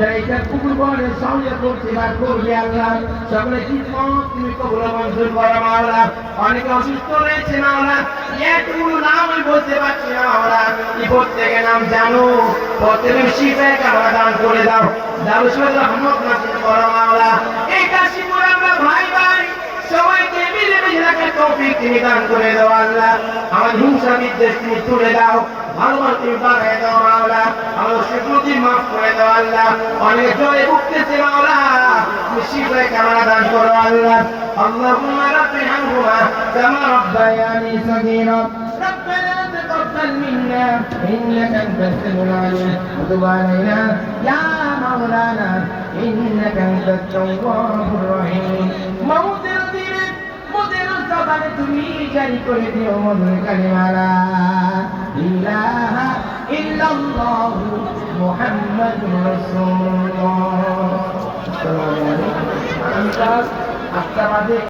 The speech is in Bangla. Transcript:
যারা এটা কবুল করে সহযোগ করছে বা করবে আল্লাহ সকলে কিসমত তুমি কবুল মঞ্জুর করো মাওলা। অনেকে অসুস্থ রয়েছে মাওলা, এতগুলো নাম আমি বলতে পারছি না মাওলা, কি প্রত্যেকে নাম জানো, প্রত্যেকের শিফায়ে কামনা দান করে দাও, দারুশাদ রহমত নাসিব করো মাওলা। এই কাশিপুর আমরা ভাই ভাই সবাইকে মিলেমিশে রাখার তৌফিক তুমি দান করে দাও আল্লাহ। আমার হিংসা বিদ্বেষ তুমি তুলে দাও, ভালোবাসা তুমি বাড়ায় দাও মাওলা। আমার সেগুলোকে মাফ করে দাও আল্লাহ। অনেক জয়ে ভুগতেছে মাওলা, তুমি শিফায়ে কামনা দান করো আল্লাহ। আল্লাহুম্মা রাব্বি আনহুমা কামা রাব্বায়ানি সগীরা। ربنا تقبل منا إنك أنت السميع العليم وتب علينا يا مولانا إنك أنت التواب الرحيم موتر দিনে মোদের জবানে তুমি জারি করে দিও মধুর কালিমা লা ইলাহা ইল্লাল্লাহ মুহাম্মাদুর রাসূলুল্লাহ। আসসালামু আলাইকুম। আমি আজকে